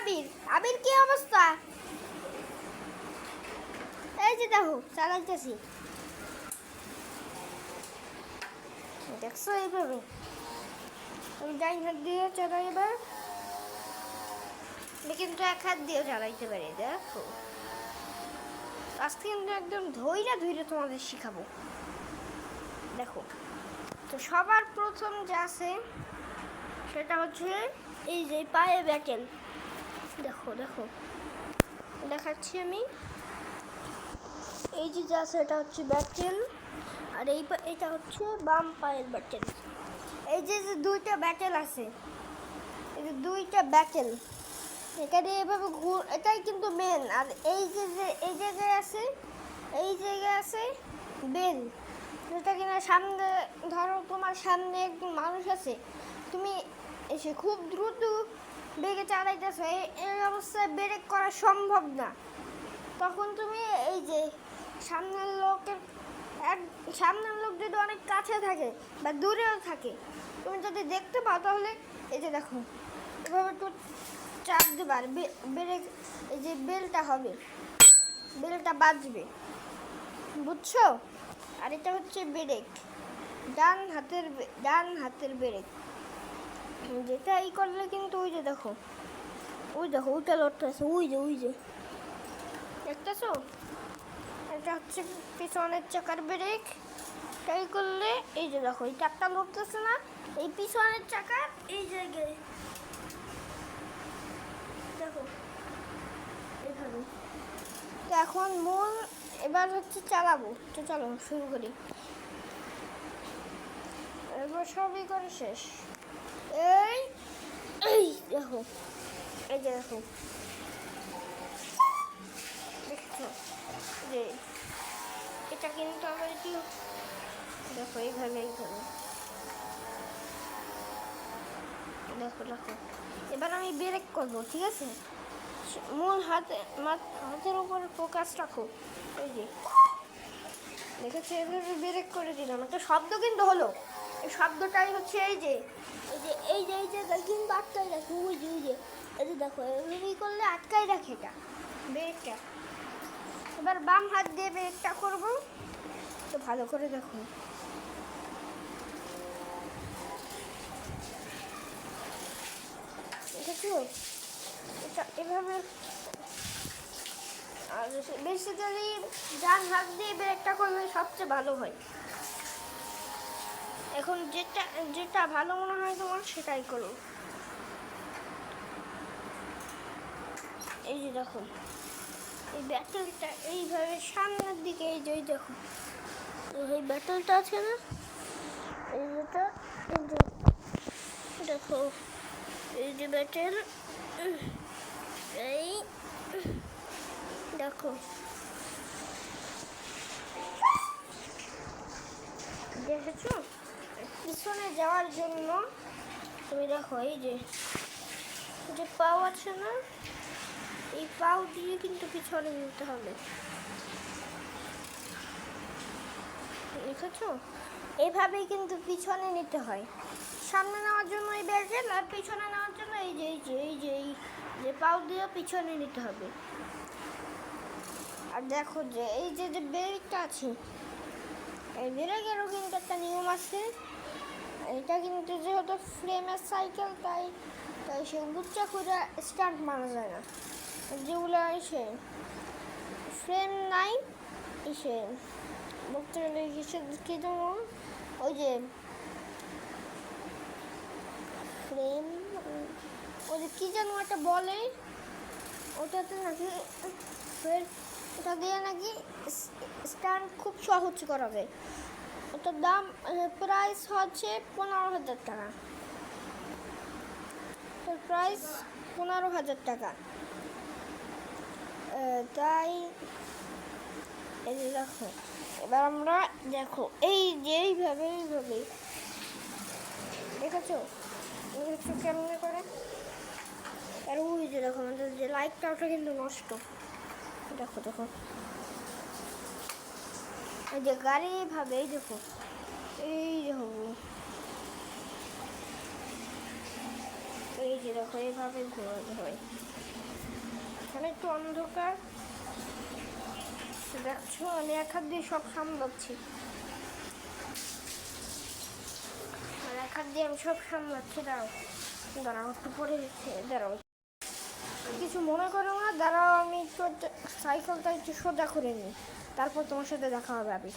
আবির, আবির কি অবস্থা? এই যে দেখো চালাইতেছি, দেখছো এইভাবে আমি ডাইন হাত দিয়ে চালাই। এবার আমি কিন্তু এক হাত দিয়ে চালাইতে পারি। দেখো আজকে কিন্তু একদম ধৈর্য ধৈর্য তোমাদের শিখাবো। দেখো তো সবার প্রথম যা আছে সেটা হচ্ছে এই যে পায়ে ব্যাটেল। দেখো দেখো দেখাচ্ছি আমি। এই যে যা আছে এটা হচ্ছে ব্যাটেল, আর এটা হচ্ছে বাম পায়ের ব্যাটেল। এই যে যে দুইটা ব্যাটেল আছে, এই যে দুইটা ব্যাটেল, এটা দিয়ে এভাবে এটাই কিন্তু মেন। আর এই যে এই জায়গায় আছে, এই জায়গায় আছে বেল, যেটা কিনা সামনে ধরো তোমার সামনে একজন মানুষ আছে, তুমি এসে খুব দ্রুত বেগে চালাইতেছো, এই অবস্থায় ব্রেক করা সম্ভব না। তখন তুমি এই যে সামনের লোক যদি অনেক কাছে থাকে বা দূরেও থাকে, তুমি যদি দেখতে পাও তাহলে এই যে দেখো এভাবে একটু চাপ দেবার ব্রেক, এই যে বেলটা হবে, বেলটা বাজবে, বুঝছো? আর এটা হচ্ছে ব্রেক, ডান হাতের ব্রেক, যেটা এই করলে কিন্তু ওই যে দেখো ওইটা লড়তেছে, ওই যে দেখতেছো? এটা হচ্ছে পিছনের চাকার ব্রেক। তাই করলে এই যে দেখো এই চাকটা লড়তেছে না, এই পিছনের চাকা এই জায়গায় দেখো এইভাবে। তো এখন মূল এবার হচ্ছে চালাবো, তো চলো শুরু করি। এবার সবই করে শেষ। এই এই দেখো, এই যে দেখো, দেখছো যে এটা কিন্তু আবার একটু দেখো এইভাবে দেখো দেখো। এবার আমি ব্রেক করবো, ঠিক আছে? মূল হাতের উপর ফোকাস রাখো। এই যে দেখেছো, এভাবে ব্রেক করে দিলাম, একটা শব্দ কিন্তু হলো। এই শব্দটাই হচ্ছে এই যে কিন্তু আটকাই রাখে, ওই যে এই যে দেখো এভাবেই করলে আটকাই রাখে এটা ব্রেকটা। এবার বাম হাত দিয়ে ব্রেকটা করবো, তো ভালো করে দেখো। দেখেছো এটা এভাবে। আর বেসিক্যালি ডান হাত দিয়ে ব্রেকটা করলে সবচেয়ে ভালো হয়। এখন যেটা ভালো মনে হয় তোমার সেটাই করো। এই যে দেখো এই ব্যাটেলটা এইভাবে সামনের দিকে, এই যে দেখো এই ব্যাটেলটা আছে না, এই যেটা দেখো এই যে ব্যাটেল, এই দেখো দেখেছো? পিছনে যাওয়ার জন্য তুমি দেখো এই যে পাও আছে না, এই পাও দিয়ে কিন্তু পিছনে নিতে হবে, দেখেছো? এইভাবেই কিন্তু পিছনে নিতে হয়। সামনে নেওয়ার জন্য এই ব্যাটেল, আর পিছনে নেওয়ার জন্য এই যে পাও দিয়ে পিছনে নিতে হবে। আর দেখো যে এই যে ব্রেকটা আছে, এই ব্রেকেরও কিন্তু একটা নিয়ম আছে। এটা কিন্তু যেহেতু ফ্রেমের সাইকেল, তাই সে উচ্চা করে স্টার্ট মারা যায় না। যেগুলো এসে ফ্রেম নাই, এসে বলতে গেলে কি যেমন ওই যে ফ্রেম, ওই যে কি যেন একটা বলে, ওটাতে নাকি ওটা দিয়ে নাকি স্ট্যান্ড খুব সহজ করা যায়। ওটার দাম প্রাইস হচ্ছে 15,000 টাকা, ওটার প্রাইস 15,000 টাকা। তাই এই যে দেখো, এবার আমরা দেখো এইভাবে দেখেছো কেমনে করে। আর ওই যে দেখো আমাদের যে লাইটটা, ওটা কিন্তু নষ্ট। দেখো এই যে গাড়ি এইভাবে, এই দেখো এই যে দেখো এইভাবে ঘোরাতে হয়। এখানে একটু অন্ধকার দেখছো, আমি এক হাত দিয়ে সব সামলাচ্ছি, আর এক হাত দিয়ে আমি সব সামলাচ্ছি। দাঁড়াও দাঁড়াও একটু পরে দাঁড়াও, কিছু মনে করো না, দাঁড়াও আমি একটু সাইকেলটা একটু সোজা করে নিই, তারপর তোমার সাথে দেখা হবে। আমি